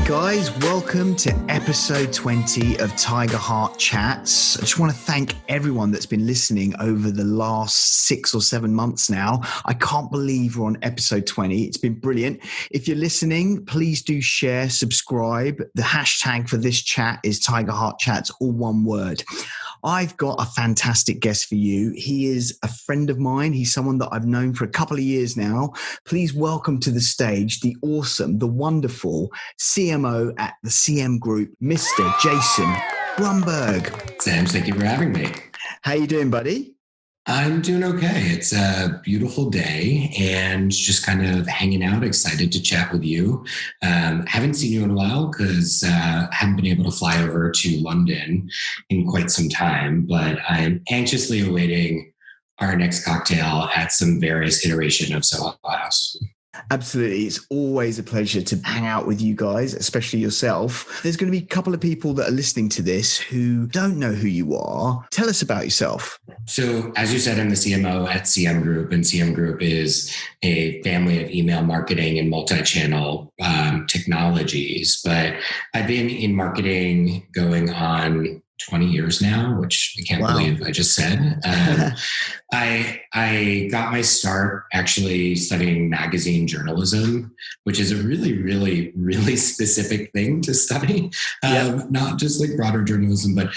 guys, welcome to episode 20 of Tiger Heart Chats. I just want to thank everyone that's been listening over the last 6 or 7 months now. I can't believe we're on episode 20. It's been brilliant. If you're listening, please do share, subscribe. The hashtag for this chat is Tiger Heart Chats, all one word. I've got a fantastic guest for you. He is a friend of mine. He's someone that I've known for a couple of years now. Please welcome to the stage the awesome, the wonderful CMO at the CM Group, Mr. Jason Grunberg. Sanj, thank you for having me. How you doing, buddy? I'm doing okay. It's a beautiful day and just kind of hanging out, excited to chat with you. Haven't seen you in a while because haven't been able to fly over to London in quite some time, but I'm anxiously awaiting our next cocktail at some various iteration of Soho House. Absolutely. It's always a pleasure to hang out with you guys, especially yourself. There's going to be a couple of people that are listening to this who don't know who you are. Tell us about yourself. So as you said, I'm the CMO at CM Group, and CM Group is a family of email marketing and multi-channel technologies. But I've been in marketing going on 20 years now, which I can't believe I just said. I got my start actually studying magazine journalism, which is a really, really, really specific thing to study. Not just like broader journalism, but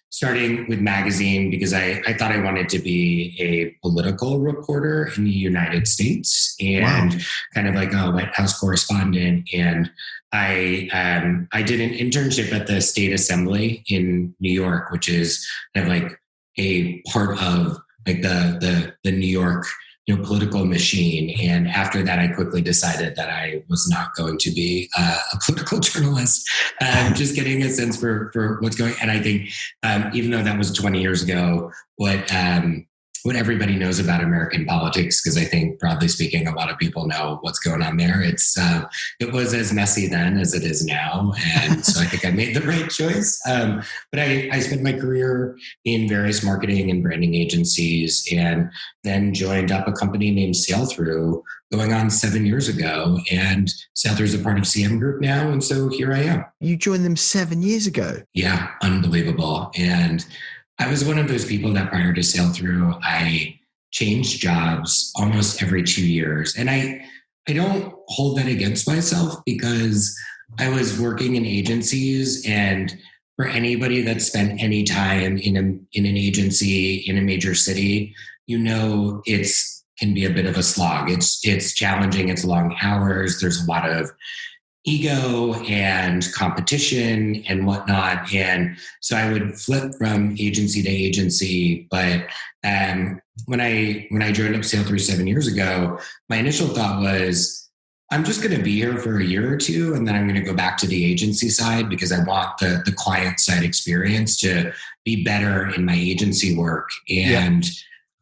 starting with magazine because I thought I wanted to be a political reporter in the United States and kind of like a White House correspondent. And I did an internship at the State Assembly in New York, which is kind of like a part of like the New York political machine. And after that, I quickly decided that I was not going to be a political journalist. Just getting a sense for what's going. And I think even though that was 20 years ago, what everybody knows about American politics, because I think broadly speaking, a lot of people know what's going on there. It was as messy then as it is now. And so I think I made the right choice. But I spent my career in various marketing and branding agencies and then joined up a company named Sailthrough going on 7 years ago. And Sailthrough is a part of CM Group now. And so here I am. You joined them 7 years ago. Yeah, unbelievable. And I was one of those people that prior to Sailthrough, I changed jobs almost every 2 years. And I don't hold that against myself because I was working in agencies, and for anybody that spent any time in an agency in a major city, it's can be a bit of a slog. It's challenging. It's long hours. There's a lot of ego and competition and whatnot. And so I would flip from agency to agency. But when I joined up Sailthrough 7 years ago, my initial thought was, I'm just going to be here for a year or two, and then I'm going to go back to the agency side because I want the client side experience to be better in my agency work. And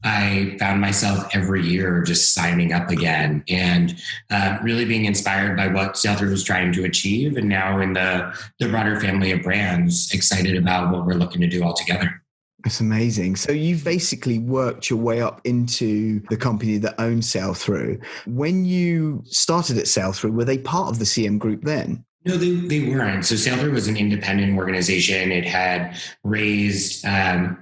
I found myself every year just signing up again and really being inspired by what Sailthrough was trying to achieve. And now in the broader family of brands, excited about what we're looking to do all together. That's amazing. So you've basically worked your way up into the company that owns Sailthrough. When you started at Sailthrough, were they part of the CM Group then? No, they weren't. So Sailthrough was an independent organization. It had raised a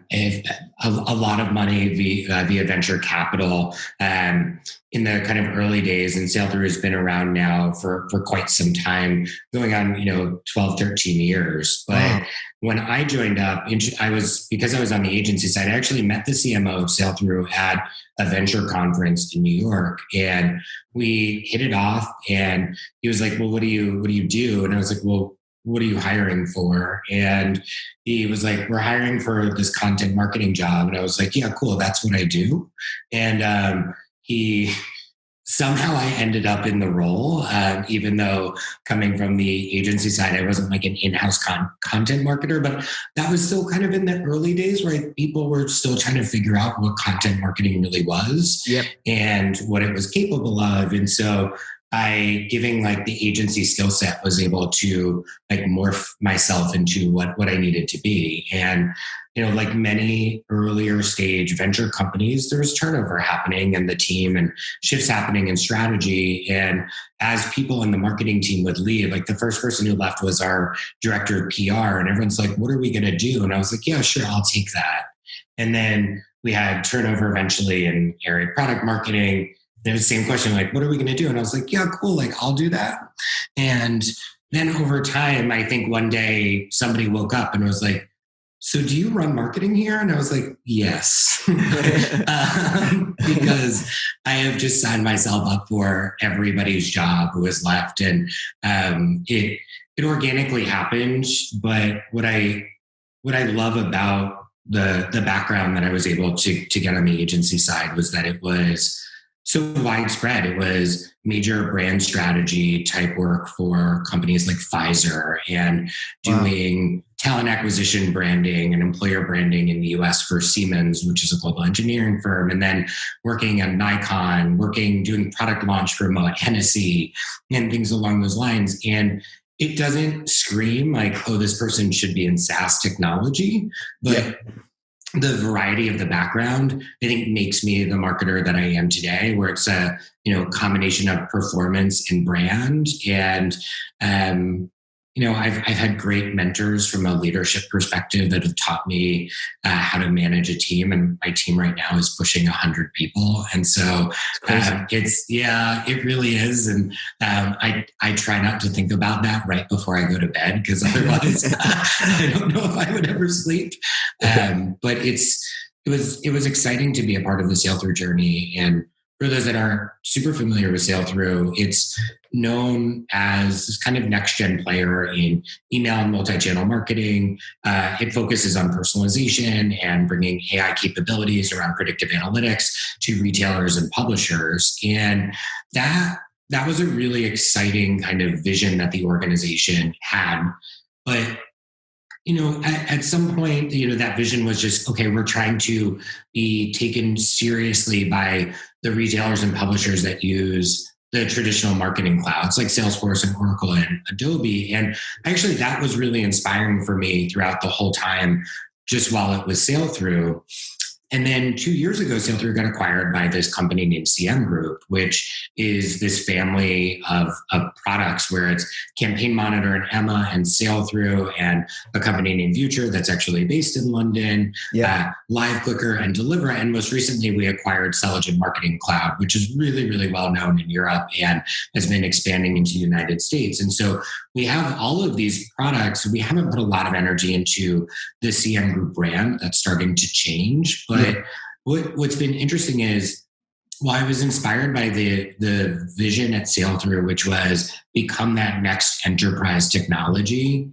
lot of money via venture capital in the kind of early days. And Sailthrough has been around now for quite some time, going on 12, 13 years. But when I joined up, because I was on the agency side, I actually met the CMO of Sailthrough at a venture conference in New York, and we hit it off. And he was like, "Well, what do you do?" And I was like, "Well, what are you hiring for?" And he was like, "We're hiring for this content marketing job." And I was like, "Yeah, cool. That's what I do." And somehow I ended up in the role, even though coming from the agency side, I wasn't like an in-house content marketer, but that was still kind of in the early days where people were still trying to figure out what content marketing really was and what it was capable of. And so giving like the agency skill set, was able to like morph myself into what I needed to be. And, like many earlier stage venture companies, there was turnover happening in the team and shifts happening in strategy. And as people in the marketing team would leave, like the first person who left was our director of PR, and everyone's like, what are we going to do? And I was like, yeah, sure, I'll take that. And then we had turnover eventually in area product marketing. It was the same question, like, what are we going to do? And I was like, yeah, cool. Like, I'll do that. And then over time, I think one day somebody woke up and was like, so do you run marketing here? And I was like, yes, because I have just signed myself up for everybody's job who has left. And it organically happened. But what I love about the background that I was able to get on the agency side was that it was so widespread. It was major brand strategy type work for companies like Pfizer, and doing talent acquisition branding and employer branding in the US for Siemens, which is a global engineering firm, and then working at Nikon, doing product launch for Moet Hennessy and things along those lines. And it doesn't scream like, oh, this person should be in SaaS technology, but the variety of the background, I think, makes me the marketer that I am today, where it's a combination of performance and brand. And I've had great mentors from a leadership perspective that have taught me how to manage a team, and my team right now is pushing 100 people. And so it really is. And I try not to think about that right before I go to bed, because otherwise I don't know if I would ever sleep. But it was exciting to be a part of the Sail Through journey. And for those that aren't super familiar with Sail Through, it's known as this kind of next-gen player in email and multi-channel marketing. It focuses on personalization and bringing AI capabilities around predictive analytics to retailers and publishers. And that was a really exciting kind of vision that the organization had. But at some point, that vision was just, okay, we're trying to be taken seriously by the retailers and publishers that use the traditional marketing clouds like Salesforce and Oracle and Adobe. And actually, that was really inspiring for me throughout the whole time, just while it was Sail Through. And then 2 years ago, Sail Through got acquired by this company named CM Group, which is this family of products where it's Campaign Monitor and Emma and Sail Through, and a company named Future that's actually based in London, Live Clicker and Deliver. And most recently, we acquired Selligent Marketing Cloud, which is really, really well known in Europe and has been expanding into the United States. And so we have all of these products. We haven't put a lot of energy into the CM Group brand. That's starting to change. But what's been interesting is, while I was inspired by the vision at Sail Through, which was become that next enterprise technology,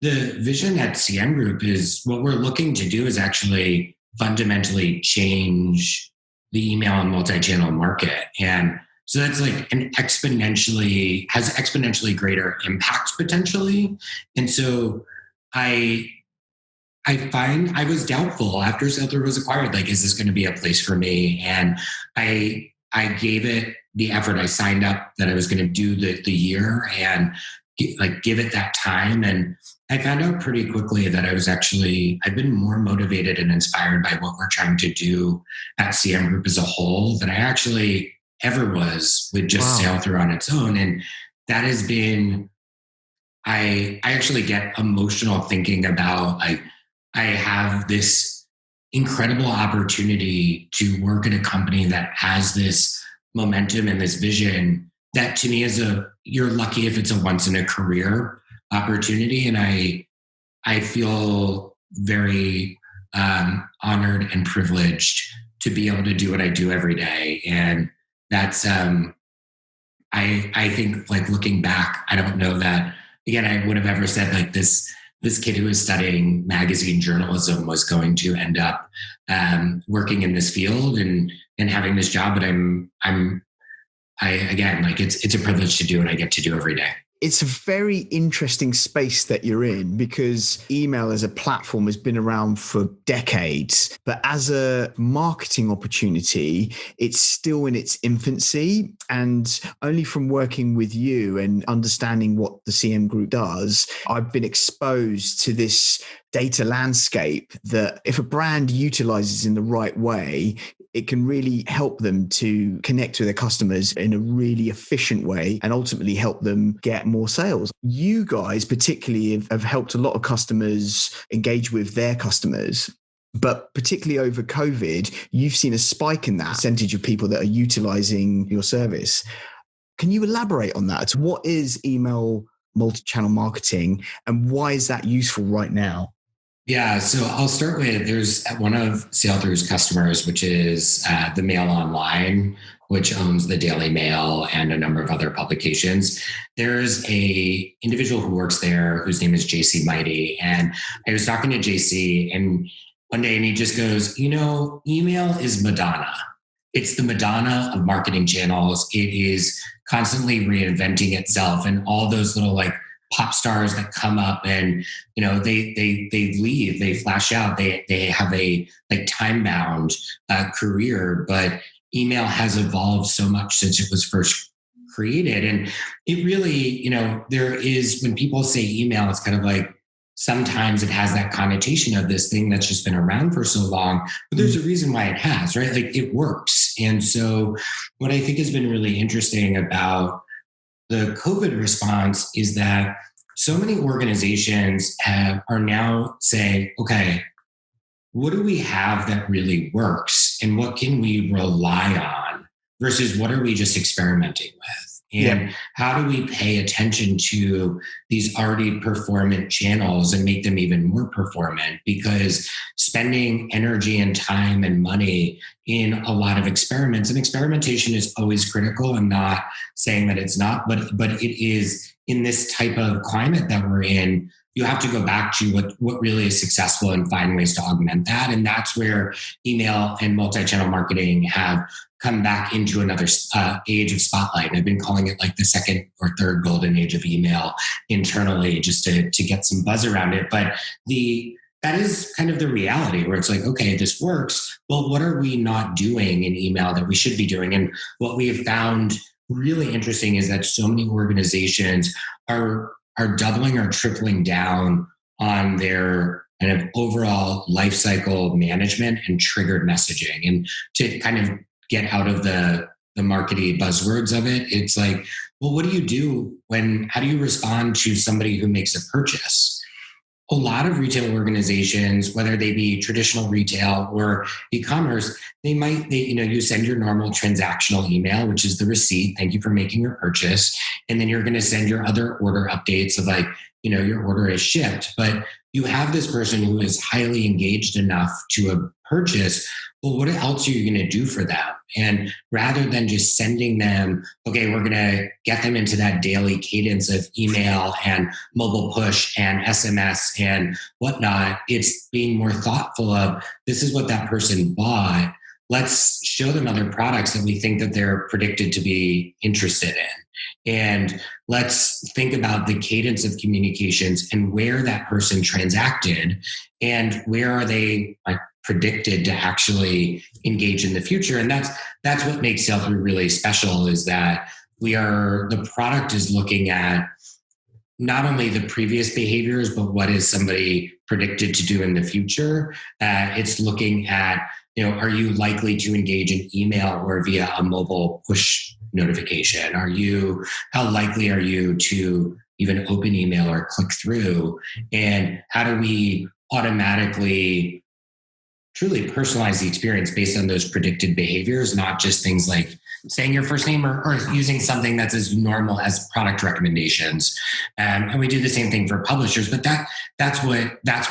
the vision at CM Group is what we're looking to do is actually fundamentally change the email and multi-channel market. And so that's like has exponentially greater impact potentially. And so I find I was doubtful after Sail Through was acquired, like, is this going to be a place for me? And I gave it the effort. I signed up that I was going to do the year and give it that time. And I found out pretty quickly that I've been more motivated and inspired by what we're trying to do at CM Group as a whole than I actually ever was with just Sail Through on its own. And that has been, I actually get emotional thinking about, I have this incredible opportunity to work at a company that has this momentum and this vision that, to me, you're lucky if it's a once in a career opportunity. And I feel very honored and privileged to be able to do what I do every day. And that's, I think, like, looking back, I don't know that, again, I would have ever said like this kid who was studying magazine journalism was going to end up working in this field and having this job. But again, like, it's a privilege to do what I get to do every day. It's a very interesting space that you're in, because email as a platform has been around for decades, but as a marketing opportunity, it's still in its infancy. And only from working with you and understanding what the CM Group does, I've been exposed to this data landscape that if a brand utilizes in the right way, it can really help them to connect with their customers in a really efficient way and ultimately help them get more sales. You guys particularly have helped a lot of customers engage with their customers. But particularly over COVID, you've seen a spike in that percentage of people that are utilizing your service. Can you elaborate on that? What is email multi-channel marketing and why is that useful right now? Yeah, so I'll start with, there's one of Sailthrough's customers, which is the Mail Online, which owns the Daily Mail and a number of other publications. There's a individual who works there whose name is JC Mighty. And I was talking to JC and one day and he just goes, email is Madonna. It's the Madonna of marketing channels. It is constantly reinventing itself, and all those little pop stars that come up and they leave, they flash out, they have a time bound career, but email has evolved so much since it was first created. And it really, there is, when people say email, it's kind of sometimes it has that connotation of this thing that's just been around for so long, but there's a reason why it has, right? It works. And so what I think has been really interesting about the COVID response is that so many organizations are now saying, okay, what do we have that really works and what can we rely on versus what are we just experimenting with? And how do we pay attention to these already performant channels and make them even more performant? Because spending energy and time and money in a lot of experiments, and experimentation is always critical. I'm not saying that it's not, but it is in this type of climate that we're in. You have to go back to what really is successful and find ways to augment that. And that's where email and multi-channel marketing have come back into another age of spotlight. I've been calling it the second or third golden age of email internally, just to get some buzz around it. But that is kind of the reality where it's okay, this works. Well, what are we not doing in email that we should be doing? And what we have found really interesting is that so many organizations are doubling or tripling down on their kind of overall lifecycle management and triggered messaging. And to kind of get out of the marketing buzzwords of it, it's well, what do you do how do you respond to somebody who makes a purchase? A lot of retail organizations, whether they be traditional retail or e-commerce, you send your normal transactional email, which is the receipt. Thank you for making your purchase. And then you're going to send your other order updates of your order is shipped. But you have this person who is highly engaged enough to a purchase. Well, what else are you going to do for them? And rather than just sending them, okay, we're going to get them into that daily cadence of email and mobile push and SMS and whatnot, it's being more thoughtful of, this is what that person bought. Let's show them other products that we think that they're predicted to be interested in. And let's think about the cadence of communications and where that person transacted and where are they predicted to actually engage in the future. And that's what makes Sailthrough really special, is that the product is looking at not only the previous behaviors, but what is somebody predicted to do in the future. It's looking at, are you likely to engage in email or via a mobile push notification? How likely are you to even open email or click through? And how do we automatically truly personalize the experience based on those predicted behaviors, not just things like saying your first name or using something that's as normal as product recommendations. And we do the same thing for publishers, but that's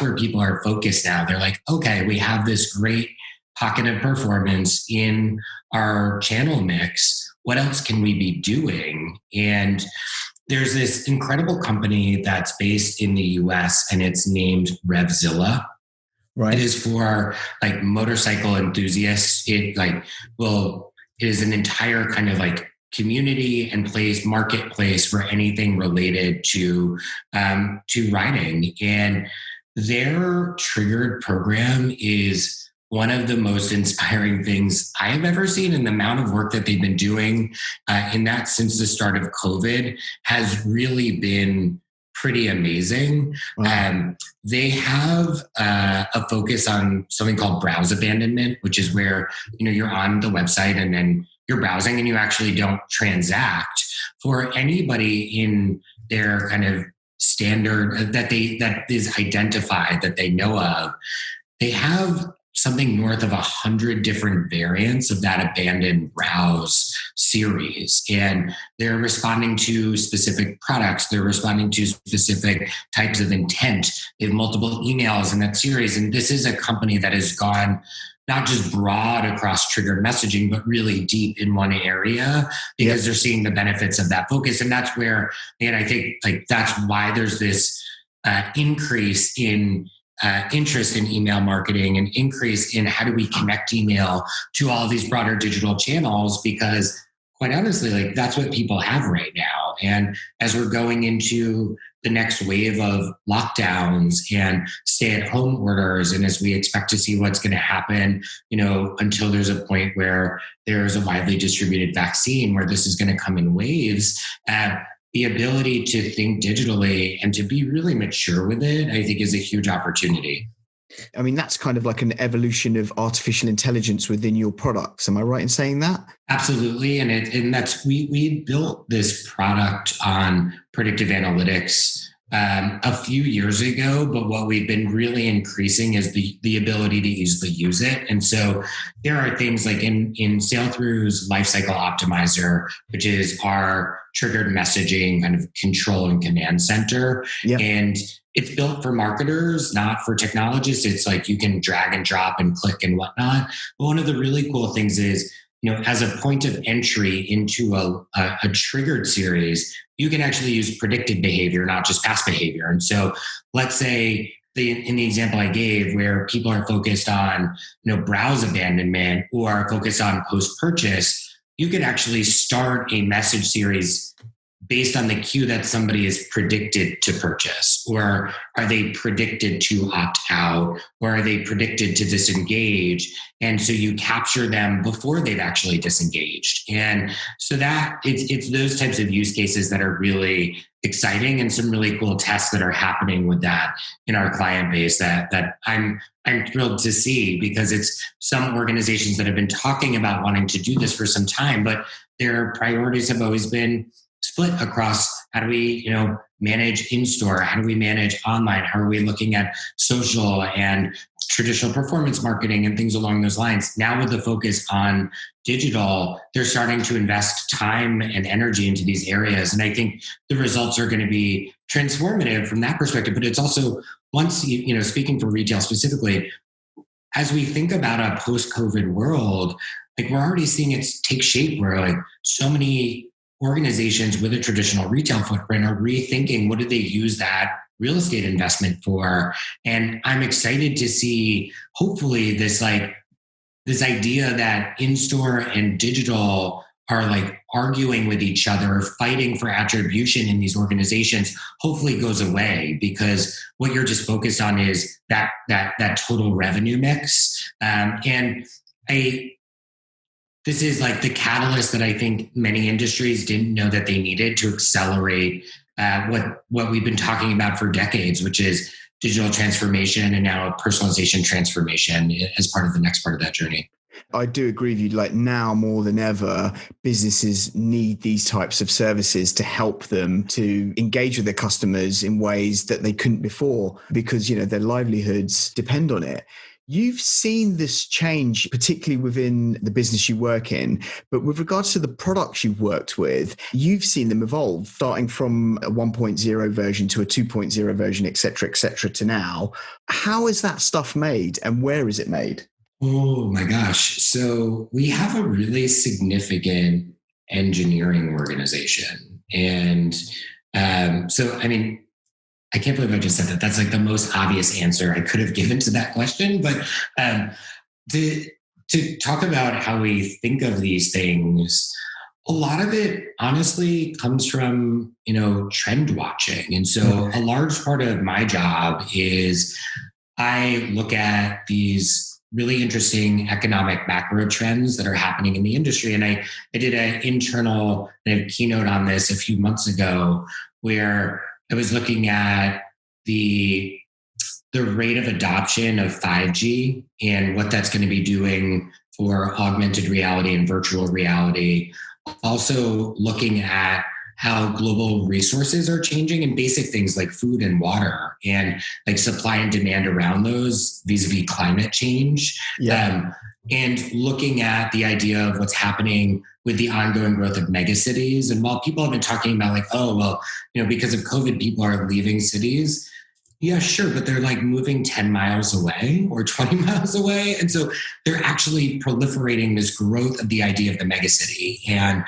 where people are focused now. They're okay, we have this great pocket of performance in our channel mix. What else can we be doing? And there's this incredible company that's based in the US and it's named Revzilla. Right. It is for motorcycle enthusiasts. It is an entire kind of community and marketplace for anything related to writing. And their Triggered program is one of the most inspiring things I have ever seen. And the amount of work that they've been doing in that since the start of COVID has really been pretty amazing. Wow. They have a focus on something called browse abandonment, which is where, you're on the website and then you're browsing and you actually don't transact. For anybody in their kind of standard that is identified, that they know of, they have something north of 100 different variants of that abandoned browse series. And they're responding to specific products. They're responding to specific types of intent. They have multiple emails in that series. And this is a company that has gone not just broad across triggered messaging, but really deep in one area because they're seeing the benefits of that focus. And that's where, and I think that's why there's this increase in interest in email marketing and increase in how do we connect email to all of these broader digital channels, because quite honestly, that's what people have right now. And as we're going into the next wave of lockdowns and stay-at-home orders, and as we expect to see what's going to happen, until there's a point where there's a widely distributed vaccine, where this is going to come in waves, the ability to think digitally and to be really mature with it, I think, is a huge opportunity. I mean, that's kind of like an evolution of artificial intelligence within your products. Am I right in saying that? Absolutely. And that's, we built this product on predictive analytics a few years ago, but what we've been really increasing is the ability to easily use it. And so there are things like in Sale-Through's Lifecycle Optimizer, which is our triggered messaging kind of control and command center. Yep. And it's built for marketers, not for technologists. It's like you can drag and drop and click and whatnot. But one of the really cool things is, as a point of entry into a triggered series, you can actually use predicted behavior, not just past behavior. And so let's say in the example I gave, where people are focused on, browse abandonment or focused on post-purchase, you could actually start a message series based on the cue that somebody is predicted to purchase, or are they predicted to opt out, or are they predicted to disengage? And so you capture them before they've actually disengaged. And so that it's those types of use cases that are really exciting, and some really cool tests that are happening with that in our client base that I'm thrilled to see, because it's some organizations that have been talking about wanting to do this for some time, but their priorities have always been split across how do we, manage in-store? How do we manage online? How are we looking at social and traditional performance marketing and things along those lines? Now with the focus on digital, they're starting to invest time and energy into these areas. And I think the results are going to be transformative from that perspective. But it's also, once, speaking for retail specifically, as we think about a post-COVID world, we're already seeing it take shape where so many organizations with a traditional retail footprint are rethinking what do they use that real estate investment for. And I'm excited to see, hopefully, this idea that in-store and digital are arguing with each other, fighting for attribution in these organizations, hopefully goes away, because what you're just focused on is that total revenue mix. This is the catalyst that I think many industries didn't know that they needed to accelerate what we've been talking about for decades, which is digital transformation and now personalization transformation as part of the next part of that journey. I do agree with you. Now more than ever, businesses need these types of services to help them to engage with their customers in ways that they couldn't before, because their livelihoods depend on it. You've seen this change, particularly within the business you work in, but with regards to the products you've worked with, you've seen them evolve, starting from a 1.0 version to a 2.0 version, et cetera, to now. How is that stuff made, and where is it made? Oh my gosh. So we have a really significant engineering organization. And I can't believe I just said that. That's the most obvious answer I could have given to that question. But to talk about how we think of these things, A lot of it honestly comes from, trend watching. And so a large part of my job is I look at these really interesting economic macro trends that are happening in the industry. And I did an internal keynote on this a few months ago where I was looking at the rate of adoption of 5G and what that's going to be doing for augmented reality and virtual reality. Also looking at how global resources are changing and basic things like food and water and like supply and demand around those vis-a-vis climate change. Yeah. And looking at the idea of what's happening with the ongoing growth of megacities. And while people have been talking about like, oh, well, because of COVID, people are leaving cities. Yeah, sure. But they're like moving 10 miles away or 20 miles away. And so they're actually proliferating this growth of the idea of the megacity and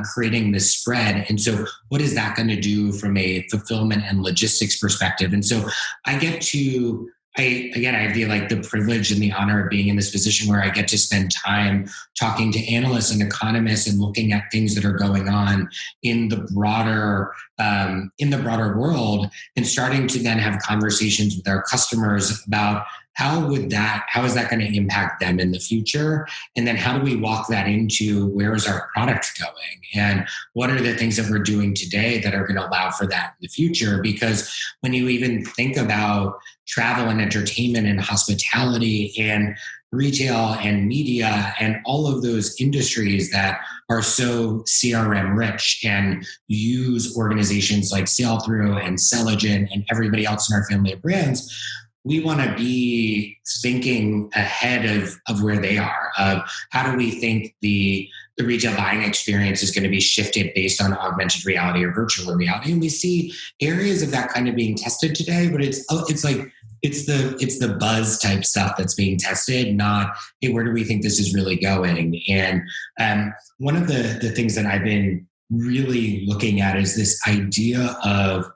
creating this spread. And so what is that going to do from a fulfillment and logistics perspective? And so I have the privilege and the honor of being in this position where I get to spend time talking to analysts and economists and looking at things that are going on in the broader world, and starting to then have conversations with our customers about how is that going to impact them in the future? And then how do we walk that into where is our product going? And what are the things that we're doing today that are going to allow for that in the future? Because when you even think about travel and entertainment and hospitality and retail and media and all of those industries that are so CRM rich and use organizations like Sailthrough and Selligent and everybody else in our family of brands, we want to be thinking ahead of where they are, of how do we think the retail buying experience is going to be shifted based on augmented reality or virtual reality. And we see areas of that kind of being tested today, but it's the buzz type stuff that's being tested, not, hey, where do we think this is really going? And one of the things that I've been really looking at is this idea of,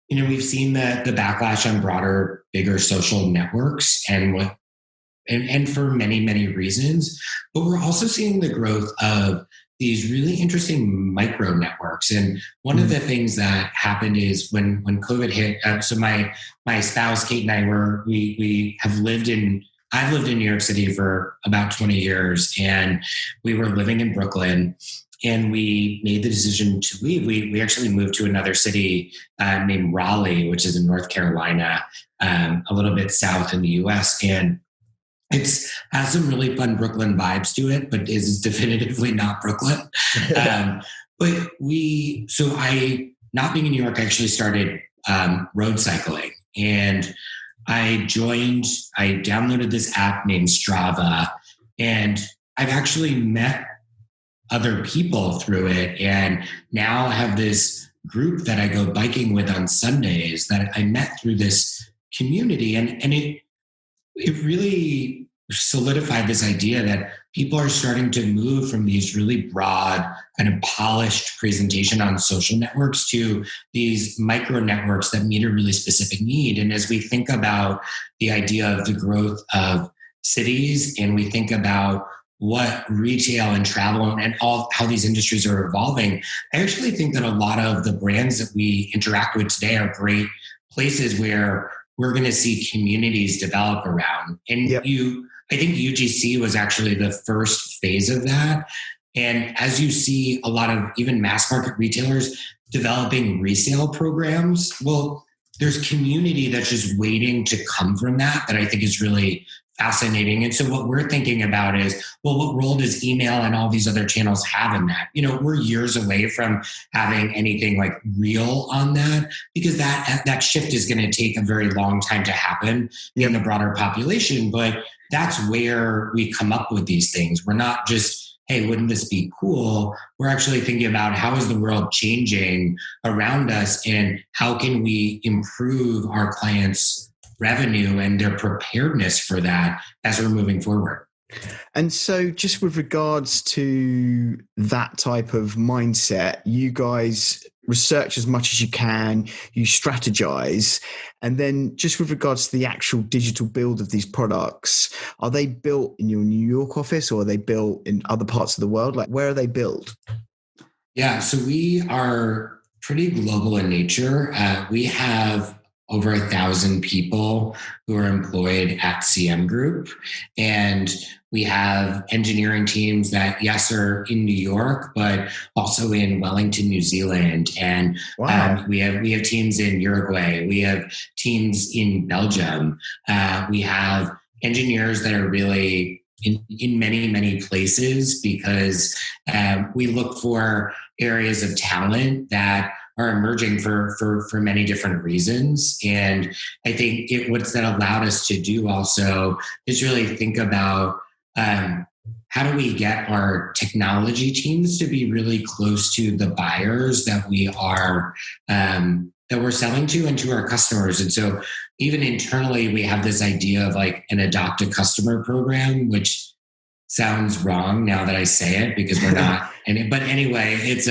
we've seen the backlash on broader, bigger social networks and for many, many reasons, but we're also seeing the growth of these really interesting micro networks. And one of the things that happened is when COVID hit, so my spouse, Kate, and I've lived in New York City for about 20 years, and we were living in Brooklyn. And we made the decision to leave. We actually moved to another city named Raleigh, which is in North Carolina, a little bit south in the US. And it's has some really fun Brooklyn vibes to it, but is definitively not Brooklyn. Not being in New York, I actually started road cycling. And I downloaded this app named Strava, and I've actually met other people through it, and now have this group that I go biking with on Sundays that I met through this community. And it really solidified this idea that people are starting to move from these really broad kind of polished presentation on social networks to these micro networks that meet a really specific need. And as we think about the idea of the growth of cities, and we think about what retail and travel and all how these industries are evolving, I actually think that a lot of the brands that we interact with today are great places where we're going to see communities develop around. And I think UGC was actually the first phase of that. And as you see a lot of even mass market retailers developing resale programs, well, there's community that's just waiting to come from that I think is really fascinating. And so what we're thinking about is, well, what role does email and all these other channels have in that? We're years away from having anything like real on that, because that shift is going to take a very long time to happen in the broader population. But that's where we come up with these things. We're not just, hey, wouldn't this be cool? We're actually thinking about how is the world changing around us, and how can we improve our clients' revenue and their preparedness for that as we're moving forward. And so just with regards to that type of mindset, you guys research as much as you can, you strategize, and then just with regards to the actual digital build of these products, are they built in your New York office or are they built in other parts of the world? Like, where are they built? Yeah, so we are pretty global in nature. We have over 1,000 people who are employed at CM Group, and we have engineering teams that, yes, are in New York, but also in Wellington, New Zealand, and Wow. we have teams in Uruguay. We have teams in Belgium. We have engineers that are really in many, many places because we look for areas of talent that are emerging for many different reasons. And I think what's that allowed us to do also is really think about how do we get our technology teams to be really close to the buyers that we're selling to and to our customers. And so even internally, we have this idea of like an adopt a customer program, which sounds wrong now that I say it because we're not. But anyway, it's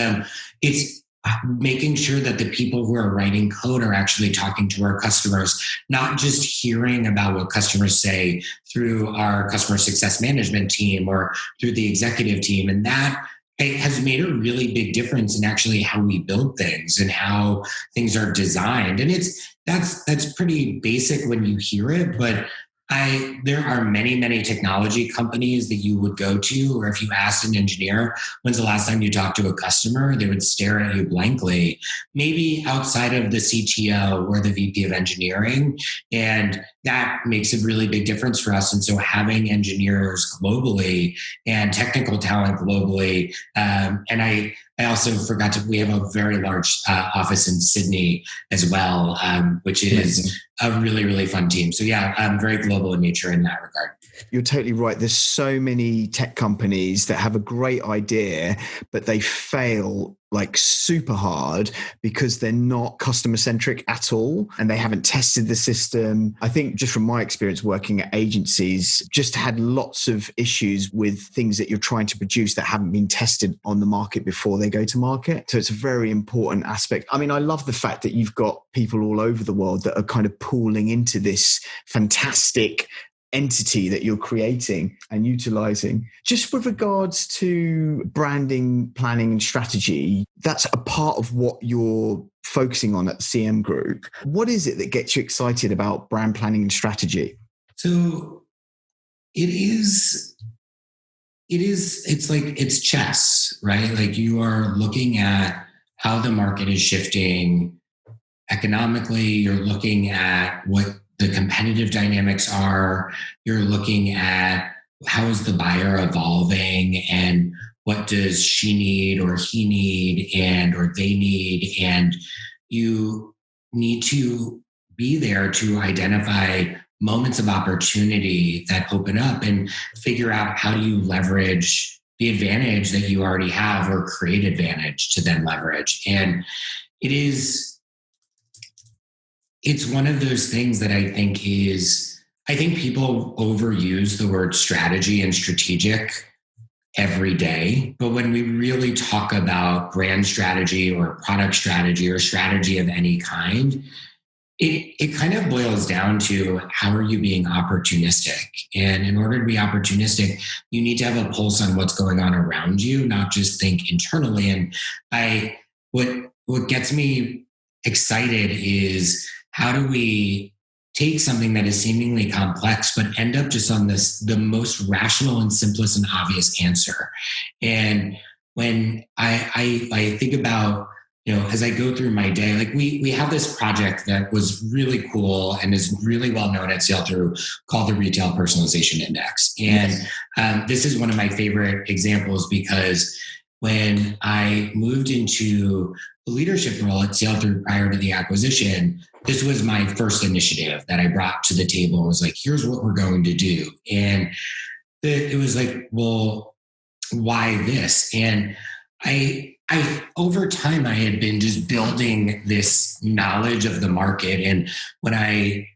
making sure that the people who are writing code are actually talking to our customers, not just hearing about what customers say through our customer success management team or through the executive team. And that has made a really big difference in actually how we build things and how things are designed. And that's pretty basic when you hear it, but there are many, many technology companies that you would go to, or if you asked an engineer, when's the last time you talked to a customer, they would stare at you blankly, maybe outside of the CTO or the VP of engineering. And that makes a really big difference for us. And so having engineers globally and technical talent globally, and I also forgot we have a very large office in Sydney as well, which is a really, really fun team. So yeah, I'm very global in nature in that regard. You're totally right. There's so many tech companies that have a great idea, but they fail like super hard because they're not customer centric at all and they haven't tested the system. I think just from my experience working at agencies, just had lots of issues with things that you're trying to produce that haven't been tested on the market before they go to market. So it's a very important aspect. I mean, I love the fact that you've got people all over the world that are kind of pooling into this fantastic entity that you're creating and utilizing. Just with regards to branding, planning, and strategy, that's a part of what you're focusing on at CM Group. What is it that gets you excited about brand planning and strategy? So it's chess, right? Like you are looking at how the market is shifting economically. You're looking at what the competitive dynamics are. You're looking at how is the buyer evolving and what does she need or he need or they need. And you need to be there to identify moments of opportunity that open up and figure out how do you leverage the advantage that you already have or create advantage to then leverage. And it's one of those things that I think people overuse the word strategy and strategic every day. But when we really talk about brand strategy or product strategy or strategy of any kind, it kind of boils down to how are you being opportunistic? And in order to be opportunistic, you need to have a pulse on what's going on around you, not just think internally. And what gets me excited is how do we take something that is seemingly complex, but end up just on the most rational and simplest and obvious answer. And when I think about, as I go through my day, like we have this project that was really cool and is really well known at Sail-Through called the Retail Personalization Index. And this is one of my favorite examples because when I moved into the leadership role at Sail-Through prior to the acquisition, this was my first initiative that I brought to the table. It was like, here's what we're going to do. And it was like, well, why this? And I over time, I had been just building this knowledge of the market. And when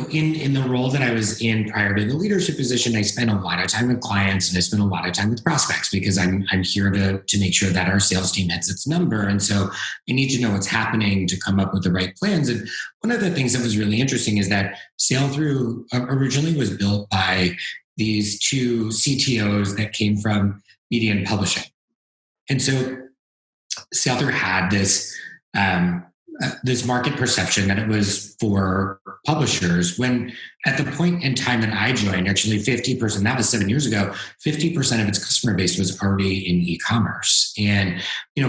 in the role that I was in prior to the leadership position, I spent a lot of time with clients and I spent a lot of time with prospects because I'm here to make sure that our sales team hits its number. And so I need to know what's happening to come up with the right plans. And one of the things that was really interesting is that Sail-Through originally was built by these two CTOs that came from media and publishing. And so Sailthrough had this market perception that it was for publishers, when at the point in time that I joined, actually 50%, that was 7 years ago, 50% of its customer base was already in e-commerce. And,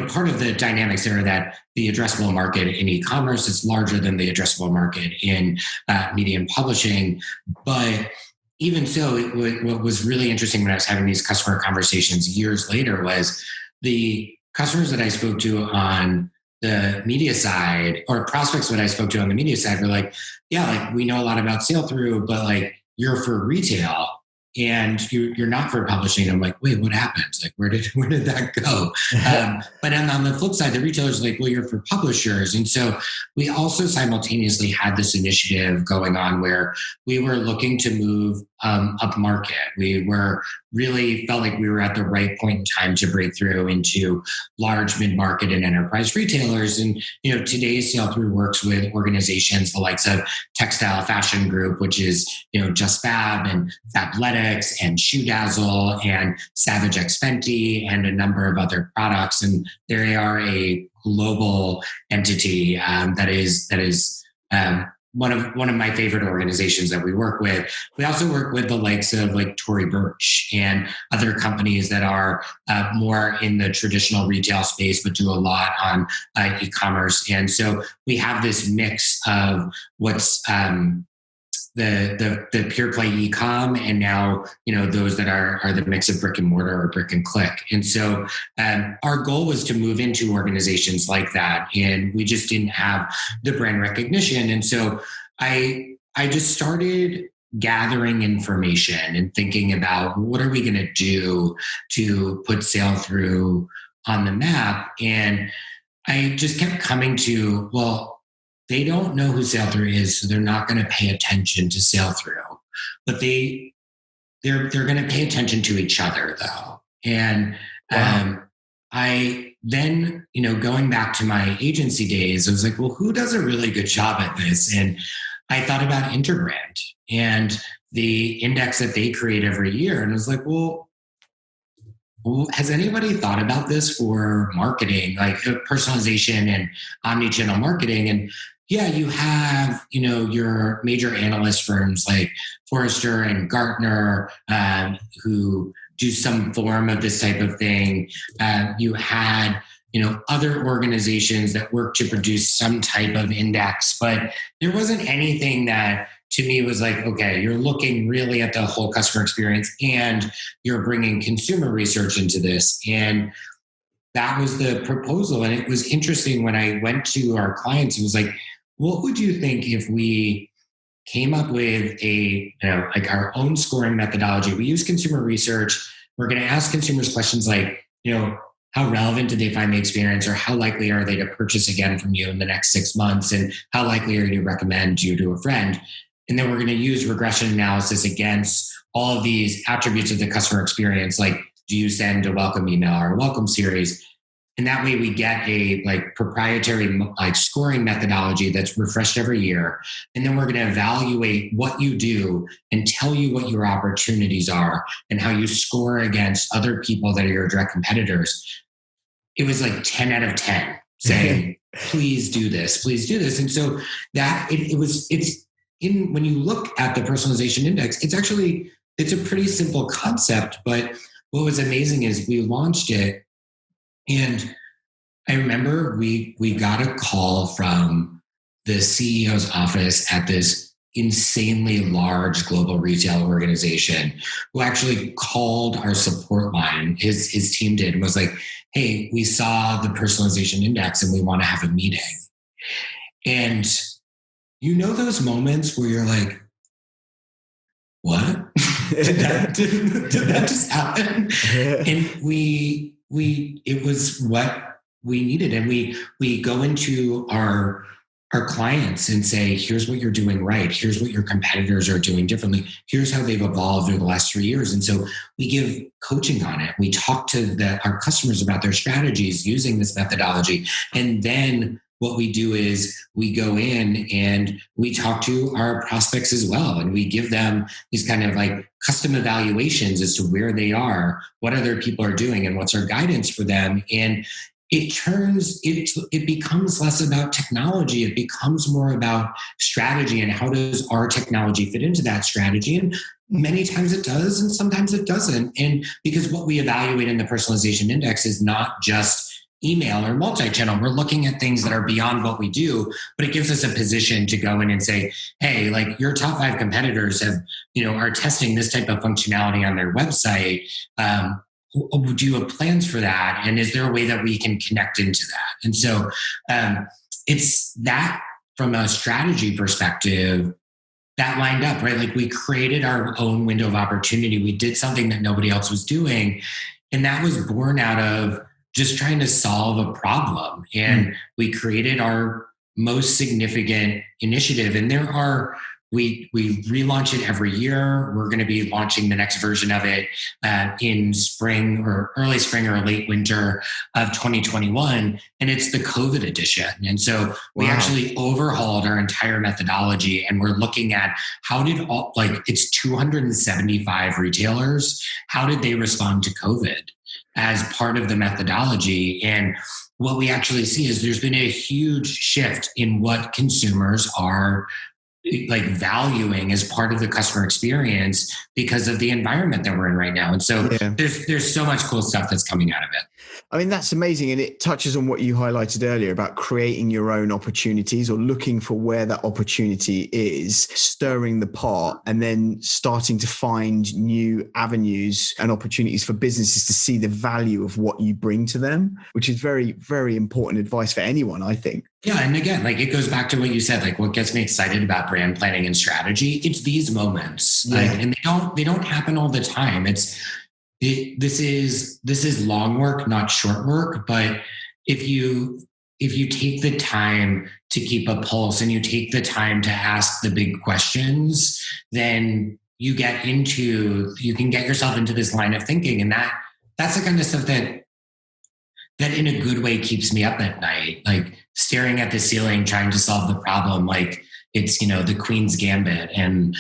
part of the dynamics there are that the addressable market in e-commerce is larger than the addressable market in media and publishing. But even so, what was really interesting when I was having these customer conversations years later was the customers that I spoke to on the media side, or prospects that I spoke to on the media side, were like, yeah, like we know a lot about Sailthrough, but like you're for retail and you're not for publishing. I'm like, wait, what happened? Like, where did that go? But on the flip side, the retailers are like, well, you're for publishers. And so we also simultaneously had this initiative going on where we were looking to move up market. We were really felt like we were at the right point in time to break through into large mid-market and enterprise retailers. And, today's Sailthrough works with organizations the likes of Textile Fashion Group, which is, Just Fab and Fabletics and Shoe Dazzle and Savage X Fenty and a number of other products. And they are a global entity that is one of my favorite organizations that we work with. We also work with the likes of like Tory Burch and other companies that are more in the traditional retail space, but do a lot on e-commerce. And so we have this mix of what's the pure play e-com, and now those that are the mix of brick and mortar or brick and click. And so our goal was to move into organizations like that, and we just didn't have the brand recognition. And so I just started gathering information and thinking about what are we going to do to put Sailthrough on the map. And I just kept coming to, well, they don't know who Sailthrough is, so they're not going to pay attention to Sailthrough. But they're going to pay attention to each other, though. And wow. I then, going back to my agency days, I was like, well, who does a really good job at this? And I thought about Interbrand and the index that they create every year. And I was like, well, has anybody thought about this for marketing, like personalization and omnichannel marketing? And yeah, you have, your major analyst firms like Forrester and Gartner, who do some form of this type of thing. You had, other organizations that work to produce some type of index, but there wasn't anything that to me was like, okay, you're looking really at the whole customer experience and you're bringing consumer research into this. And that was the proposal. And it was interesting when I went to our clients, it was like, what would you think if we came up with like our own scoring methodology? We use consumer research. We're going to ask consumers questions like, how relevant did they find the experience, or how likely are they to purchase again from you in the next 6 months? And how likely are you to recommend you to a friend? And then we're going to use regression analysis against all of these attributes of the customer experience. Like, do you send a welcome email or a welcome series? And that way we get a proprietary scoring methodology that's refreshed every year. And then we're going to evaluate what you do and tell you what your opportunities are and how you score against other people that are your direct competitors. It was like 10 out of 10 saying, please do this, please do this. And so that when you look at the personalization index, it's a pretty simple concept. But what was amazing is we launched it. And I remember we got a call from the CEO's office at this insanely large global retail organization, who actually called our support line, his team did, and was like, hey, we saw the personalization index and we want to have a meeting. And those moments where you're like, what? did that just happen? And it was what we needed. And we go into our clients and say, here's what you're doing right. Here's what your competitors are doing differently. Here's how they've evolved over the last 3 years. And so we give coaching on it. We talk to our customers about their strategies using this methodology. And then what we do is we go in and we talk to our prospects as well. And we give them these kind of like custom evaluations as to where they are, what other people are doing, and what's our guidance for them. And it becomes less about technology. It becomes more about strategy and how does our technology fit into that strategy. And many times it does, and sometimes it doesn't. And because what we evaluate in the personalization index is not just email or multi-channel, we're looking at things that are beyond what we do, but it gives us a position to go in and say, hey, like your top 5 competitors are testing this type of functionality on their website. Do you have plans for that? And is there a way that we can connect into that? And so it's that from a strategy perspective that lined up, right? Like we created our own window of opportunity. We did something that nobody else was doing. And that was born out of just trying to solve a problem. And we created our most significant initiative. And we relaunch it every year. We're going to be launching the next version of it in spring or early spring or late winter of 2021. And it's the COVID edition. And so we actually overhauled our entire methodology, and we're looking at it's 275 retailers. How did they respond to COVID as part of the methodology? And what we actually see is there's been a huge shift in what consumers are like valuing as part of the customer experience because of the environment that we're in right now. And so there's so much cool stuff that's coming out of it. I mean, that's amazing. And it touches on what you highlighted earlier about creating your own opportunities or looking for where that opportunity is, stirring the pot, and then starting to find new avenues and opportunities for businesses to see the value of what you bring to them, which is very, very important advice for anyone, I think. Yeah. And again, like it goes back to what you said, like what gets me excited about brand planning and strategy, it's these moments. And they don't happen all the time. This is long work, not short work. But if you take the time to keep a pulse and you take the time to ask the big questions, then you can get yourself into this line of thinking. And that's the kind of stuff that in a good way keeps me up at night, like staring at the ceiling, trying to solve the problem. Like it's, the Queen's Gambit, and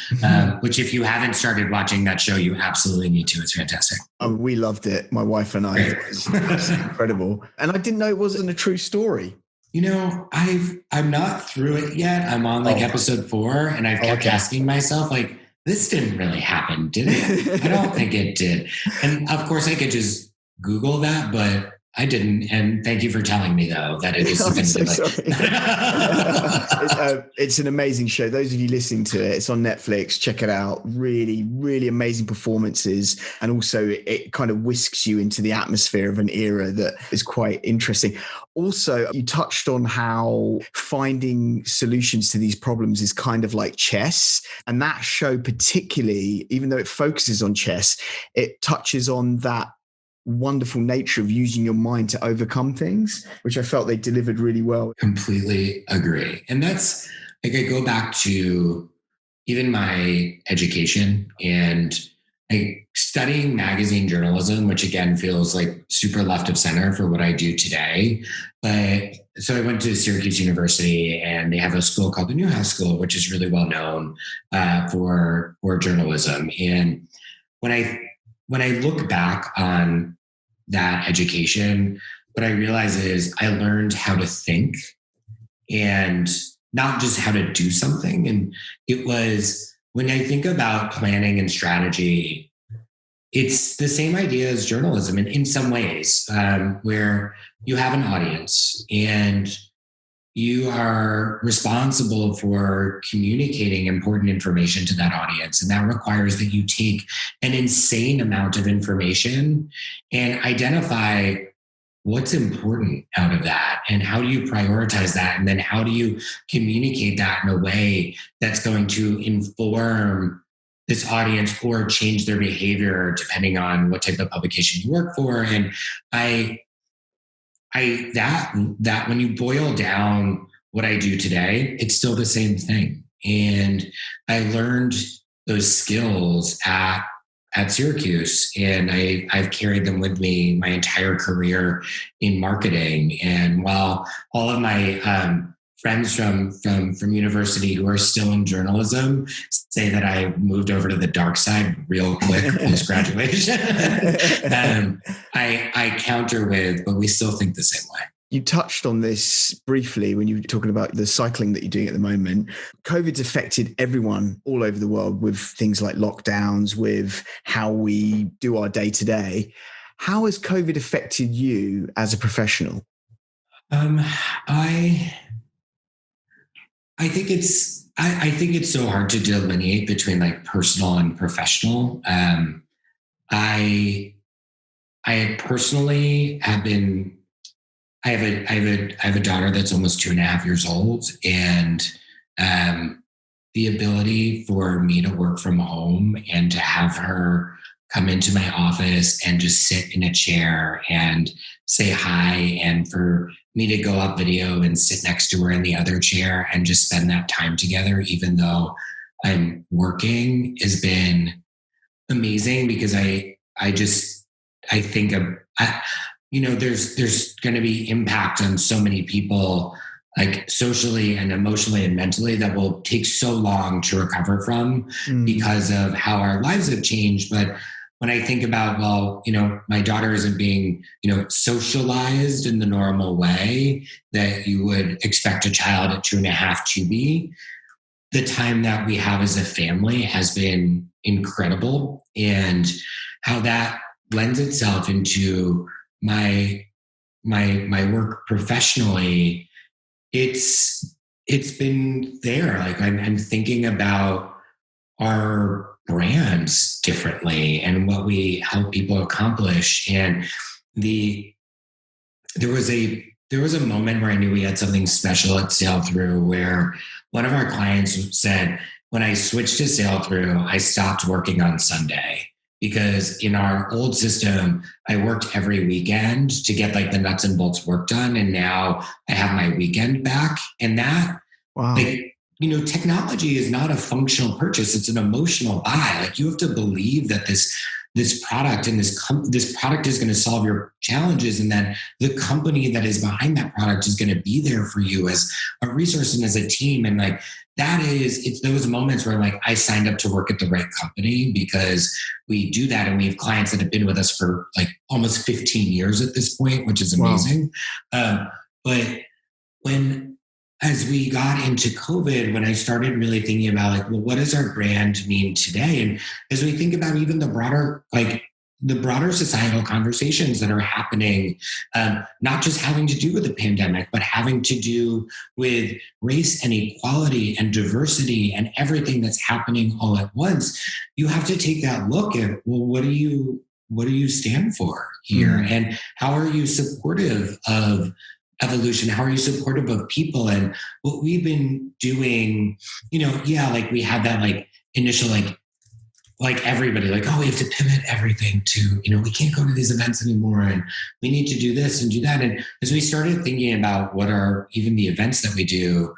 which if you haven't started watching that show, you absolutely need to. It's fantastic. Oh, we loved it. My wife and I. It was incredible. And I didn't know it wasn't a true story. I'm not through it yet. I'm on episode 4, and I've kept asking myself, like, this didn't really happen, did it? I don't think it did. And of course I could just Google that, but I didn't. And thank you for telling me, though, that it is. I'm so sorry. It's an amazing show. Those of you listening to it, it's on Netflix. Check it out. Really, really amazing performances. And also it kind of whisks you into the atmosphere of an era that is quite interesting. Also, you touched on how finding solutions to these problems is kind of like chess. And that show particularly, even though it focuses on chess, it touches on that wonderful nature of using your mind to overcome things, which I felt they delivered really well. Completely agree. And that's like, I go back to even my education and studying magazine journalism, which again feels like super left of center for what I do today. But so I went to Syracuse University, and they have a school called the Newhouse School, which is really well known for journalism. And when I look back on that education, what I realize is I learned how to think and not just how to do something. And it was, when I think about planning and strategy, it's the same idea as journalism in some ways, where you have an audience and you are responsible for communicating important information to that audience. And that requires that you take an insane amount of information and identify what's important out of that and how do you prioritize that? And then how do you communicate that in a way that's going to inform this audience or change their behavior depending on what type of publication you work for. And that when you boil down what I do today, it's still the same thing. And I learned those skills at at Syracuse, and I've carried them with me my entire career in marketing. And while all of my friends from university who are still in journalism say that I moved over to the dark side real quick post graduation, I counter with, but we still think the same way. You touched on this briefly when you were talking about the cycling that you're doing at the moment. COVID's affected everyone all over the world with things like lockdowns, with how we do our day to day. How has COVID affected you as a professional? I think it's so hard to delineate between like personal and professional. I personally have been. I have a daughter that's almost 2.5 years old, and the ability for me to work from home and to have her come into my office and just sit in a chair and say hi, and for me to go up video and sit next to her in the other chair and just spend that time together, even though I'm working, has been amazing, because I think there's going to be impact on so many people, like socially and emotionally and mentally, that will take so long to recover from because of how our lives have changed. But when I think about, my daughter isn't being, socialized in the normal way that you would expect a child at 2.5 to be, the time that we have as a family has been incredible, and how that lends itself into my work professionally. It's been there. Like I'm thinking about our brands differently and what we help people accomplish. And there was a moment where I knew we had something special at Sail Through, where one of our clients said, when I switched to Sail Through, I stopped working on Sunday. Because in our old system, I worked every weekend to get like the nuts and bolts work done. And now I have my weekend back. And that, wow. Technology is not a functional purchase. It's an emotional buy. Like, you have to believe that this product and this product is going to solve your challenges, and that the company that is behind that product is going to be there for you as a resource and as a team. And like, it's those moments where like I signed up to work at the right company, because we do that. And we have clients that have been with us for like almost 15 years at this point, which is amazing. Wow. But as we got into COVID, when I started really thinking about like, well, what does our brand mean today? And as we think about even the broader societal conversations that are happening, not just having to do with the pandemic, but having to do with race and equality and diversity and everything that's happening all at once, you have to take that look at, well, what do you stand for here? Mm-hmm. And how are you supportive of evolution? How are you supportive of people? And what we've been doing, we had that like initial, like everybody, like, oh, we have to pivot everything to, we can't go to these events anymore, and we need to do this and do that. And as we started thinking about what are even the events that we do,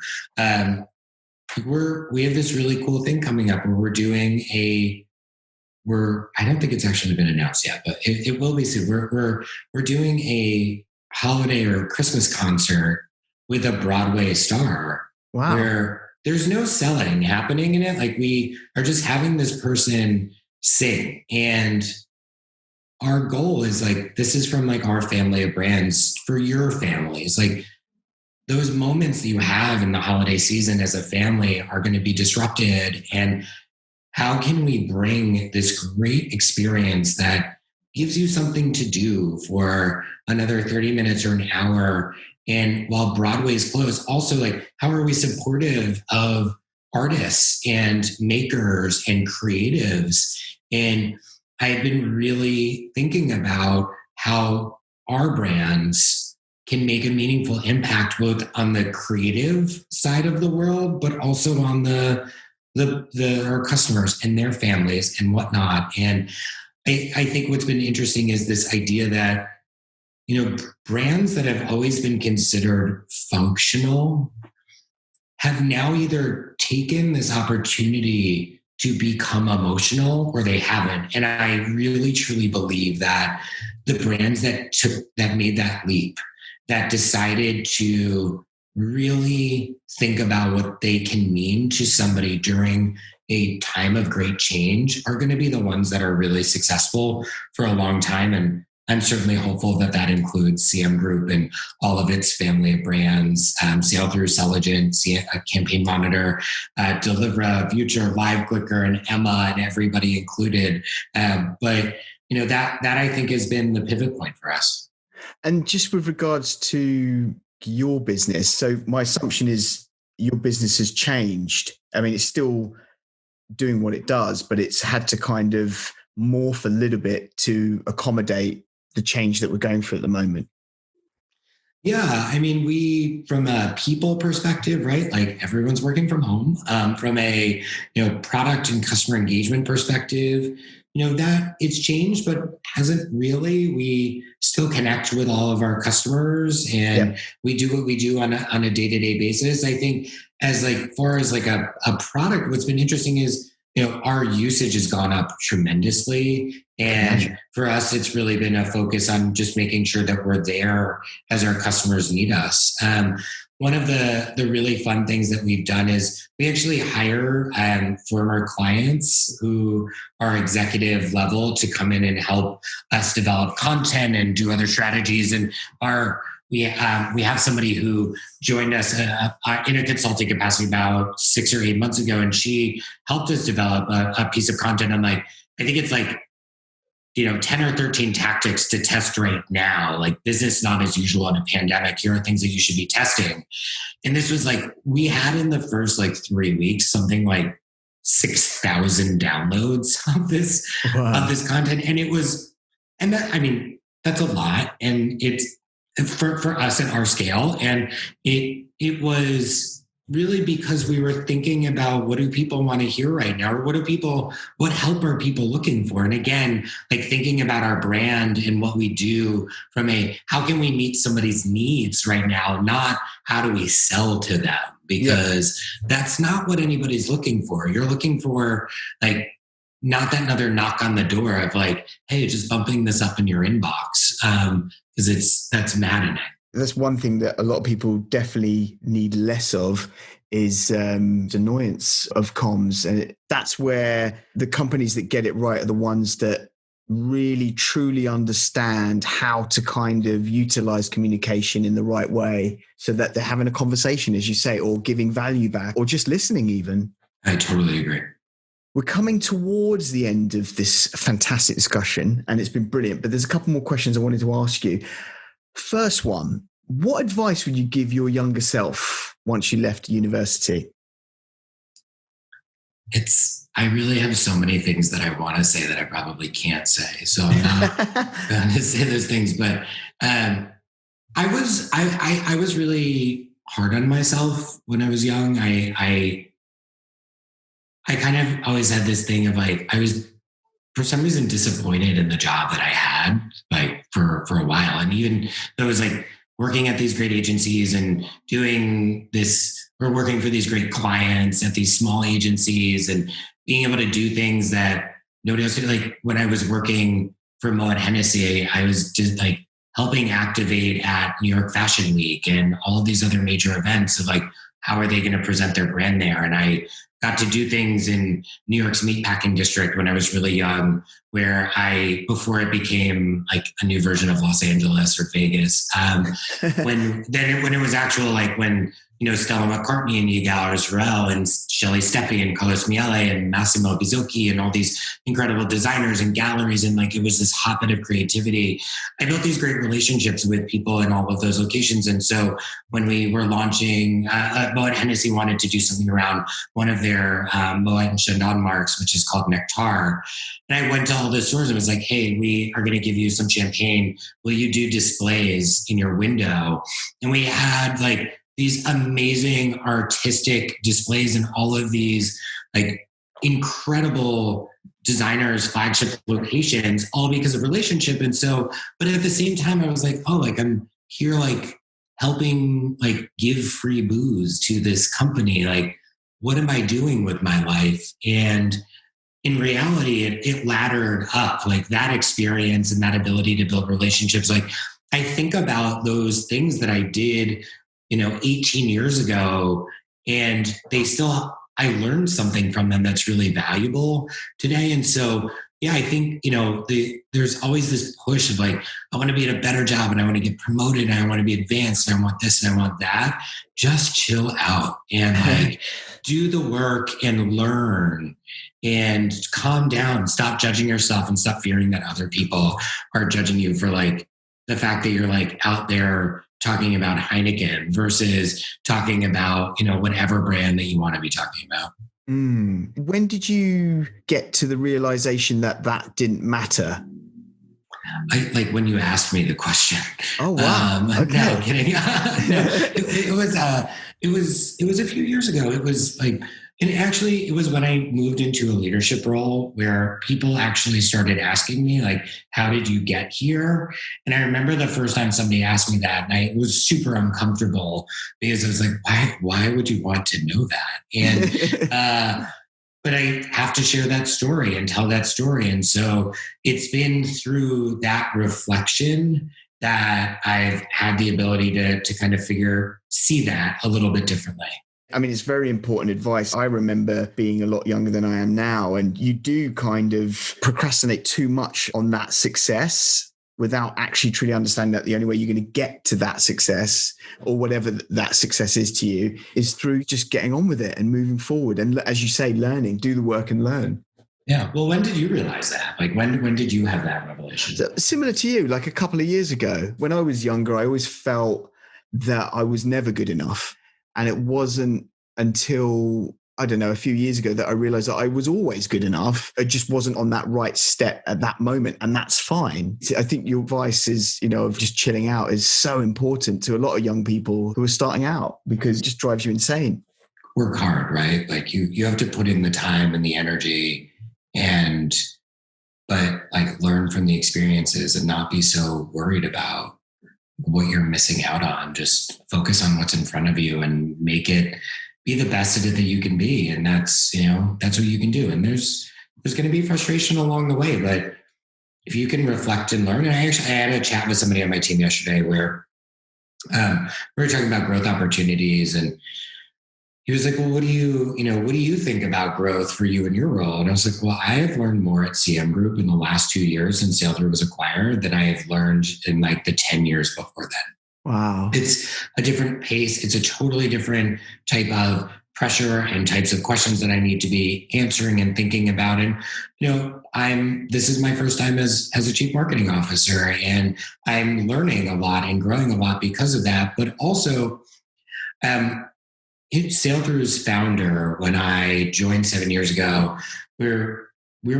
we have this really cool thing coming up where we're doing I don't think it's actually been announced yet, but it will be soon. We're doing a holiday or Christmas concert with a Broadway star. Wow. Where there's no selling happening in it. Like, we are just having this person sing. And our goal is like, this is from like our family of brands for your families. Like, those moments that you have in the holiday season as a family are going to be disrupted. And how can we bring this great experience that gives you something to do for another 30 minutes or an hour? And while Broadway's closed, also like, how are we supportive of artists and makers and creatives? And I've been really thinking about how our brands can make a meaningful impact, both on the creative side of the world, but also on our customers and their families and whatnot. And I think what's been interesting is this idea that, brands that have always been considered functional have now either taken this opportunity to become emotional or they haven't. And I really truly believe that the brands that made that leap, that decided to really think about what they can mean to somebody during a time of great change are going to be the ones that are really successful for a long time. And I'm certainly hopeful that that includes CM Group and all of its family of brands, Sale Through Selligent, Campaign Monitor, Delivra, Future, Live Clicker, and Emma, and everybody included. But that I think has been the pivot point for us. And just with regards to your business, so my assumption is your business has changed. I mean, it's still doing what it does, but it's had to kind of morph a little bit to accommodate the change that we're going through at the moment. Yeah, I mean, we, from a people perspective, right? Like everyone's working from home. From a product and customer engagement perspective, that it's changed, but hasn't really. We still connect with all of our customers, and we do what we do on a day-to-day basis. I think as far as a product, what's been interesting is our usage has gone up tremendously. And for us, it's really been a focus on just making sure that we're there as our customers need us. One of the really fun things that we've done is we actually hire former clients who are executive level to come in and help us develop content and do other strategies. And we have somebody who joined us in a consulting capacity about 6 or 8 months ago, and she helped us develop a piece of content. I'm like, I think it's 10 or 13 tactics to test right now, like business not as usual in a pandemic. Here are things that you should be testing. And this was we had in the first 3 weeks, something like 6,000 downloads of this content. And it was, and that, I mean, that's a lot. And it's for us at our scale. And it was really because we were thinking about what do people want to hear right now, or what help are people looking for? And again, thinking about our brand and what we do from how can we meet somebody's needs right now, not how do we sell to them, because that's not what anybody's looking for. You're looking for not that another knock on the door of hey, just bumping this up in your inbox, because that's maddening. That's one thing that a lot of people definitely need less of is annoyance of comms. And that's where the companies that get it right are the ones that really, truly understand how to kind of utilize communication in the right way so that they're having a conversation, as you say, or giving value back, or just listening even. I totally agree. We're coming towards the end of this fantastic discussion, and it's been brilliant. But there's a couple more questions I wanted to ask you. First one, what advice would you give your younger self once you left university? I really have so many things that I want to say that I probably can't say. So I'm not going to say those things, but I was really hard on myself when I was young. I kind of always had this thing of I was for some reason disappointed in the job that I had for a while. And even though it was working at these great agencies and doing this, or working for these great clients at these small agencies and being able to do things that nobody else could. When I was working for Moet Hennessy, I was just helping activate at New York Fashion Week and all of these other major events of how are they going to present their brand there? And I got to do things in New York's meatpacking district when I was really young, where before it became a new version of Los Angeles or Vegas, when it was actual, when Stella McCartney and Yigal Israel and Shelley Steffi and Carlos Miele and Massimo Bizzocchi and all these incredible designers and galleries, and it was this hotbed of creativity. I built these great relationships with people in all of those locations. And so when we were launching, Moet Hennessy wanted to do something around one of their Moet and Chandon marks, which is called Nectar. And I went to all those stores and was hey, we are going to give you some champagne. Will you do displays in your window? And we had these amazing artistic displays in all of these incredible designers' flagship locations, all because of relationship. And so, but at the same time, I was I'm here helping give free booze to this company. what am I doing with my life? And in reality, it laddered up, like that experience and that ability to build relationships. Like I think about those things that I did, 18 years ago, and I learned something from them that's really valuable today. And so, yeah, I think, there's always this push of like, I want to be at a better job and I want to get promoted and I want to be advanced and I want this and I want that. Just chill out and like do the work and learn and calm down, stop judging yourself and stop fearing that other people are judging you for like the fact that you're like out there talking about Heineken versus talking about, whatever brand that you want to be talking about. When did you get to the realization that didn't matter? I like when you asked me the question. Oh wow! Okay. No kidding. No, it was a few years ago. It was like, and actually, it was when I moved into a leadership role where people actually started asking me, like, how did you get here? And I remember the first time somebody asked me that, and I was super uncomfortable because I was like, why would you want to know that? And, but I have to share that story and tell that story. And so it's been through that reflection that I've had the ability to kind of see that a little bit differently. I mean, it's very important advice. I remember being a lot younger than I am now, and you do kind of procrastinate too much on that success without actually truly understanding that the only way you're going to get to that success or whatever that success is to you is through just getting on with it and moving forward. And as you say, learning, do the work and learn. Yeah. Well, when did you realize that? Like when did you have that revelation? So, similar to you, like a couple of years ago, when I was younger, I always felt that I was never good enough. And it wasn't until, I don't know, a few years ago that I realized that I was always good enough. I just wasn't on that right step at that moment. And that's fine. I think your advice is, of just chilling out is so important to a lot of young people who are starting out because it just drives you insane. Work hard, right? Like you have to put in the time and the energy but like learn from the experiences and not be so worried about what you're missing out on. Just focus on what's in front of you and make it be the best at it that you can be. And that's what you can do. And there's going to be frustration along the way, but if you can reflect and learn, and I had a chat with somebody on my team yesterday where we were talking about growth opportunities, and he was like, well, what do you think about growth for you in your role? And I was like, well, I have learned more at CM Group in the last 2 years since Sailthrough was acquired than I have learned in like the 10 years before then. Wow. It's a different pace. It's a totally different type of pressure and types of questions that I need to be answering and thinking about. And, this is my first time as a chief marketing officer, and I'm learning a lot and growing a lot because of that. But also, Sailthrough's founder, when I joined 7 years ago, we were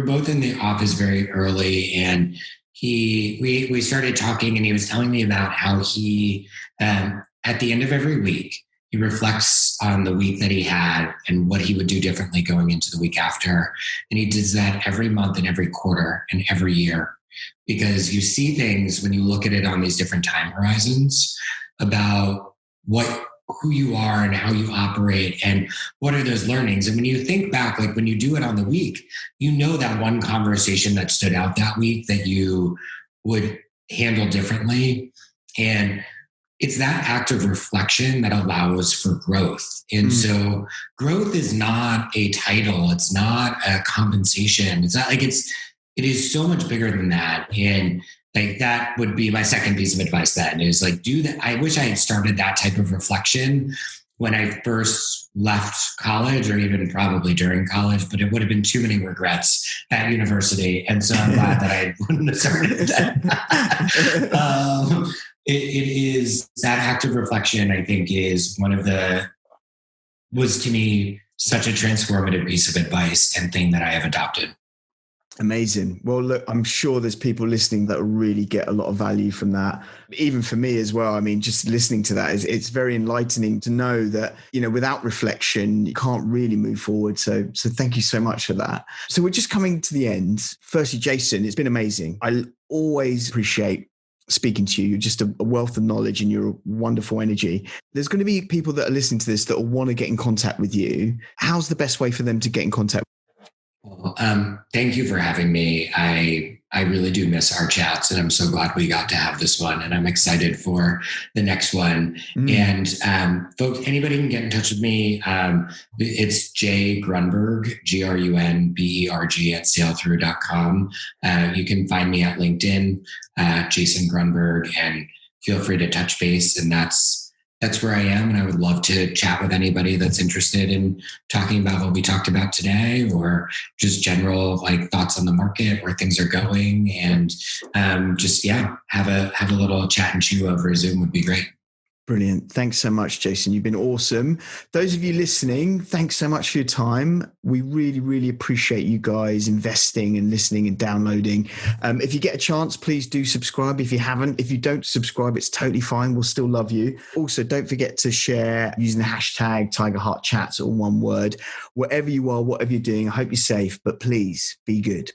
both in the office very early, and we started talking, and he was telling me about how he at the end of every week he reflects on the week that he had and what he would do differently going into the week after, and he does that every month and every quarter and every year, because you see things when you look at it on these different time horizons about who you are and how you operate and what are those learnings. And when you think back, like when you do it on the week, that one conversation that stood out that week that you would handle differently. And it's that act of reflection that allows for growth. And so growth is not a title. It's not a compensation. It's not like it is so much bigger than that. And like that would be my second piece of advice then is like, do that. I wish I had started that type of reflection when I first left college, or even probably during college, but it would have been too many regrets at university. And so I'm glad that I wouldn't have started that. It is that act of reflection, I think, was to me such a transformative piece of advice and thing that I have adopted. Amazing. Well, look, I'm sure there's people listening that really get a lot of value from that. Even for me as well. I mean, just listening to that it's very enlightening to know that, without reflection, you can't really move forward. So thank you so much for that. So we're just coming to the end. Firstly, Jason, it's been amazing. I always appreciate speaking to you. You're just a wealth of knowledge and you're a wonderful energy. There's going to be people that are listening to this that will want to get in contact with you. How's the best way for them to get in contact? Well, thank you for having me. I really do miss our chats, and I'm so glad we got to have this one. And I'm excited for the next one. And folks, anybody can get in touch with me. It's J Grunberg, Grunberg at sailthrough.com. You can find me at LinkedIn, Jason Grunberg, and feel free to touch base. And that's where I am. And I would love to chat with anybody that's interested in talking about what we talked about today, or just general like thoughts on the market, where things are going, and have a little chat and chew over Zoom would be great. Brilliant. Thanks so much, Jason. You've been awesome. Those of you listening, thanks so much for your time. We really, really appreciate you guys investing and listening and downloading. If you get a chance, please do subscribe if you haven't. If you don't subscribe, it's totally fine. We'll still love you. Also, don't forget to share using the hashtag #TigerHeartChats, all one word. Wherever you are, whatever you're doing, I hope you're safe, but please be good.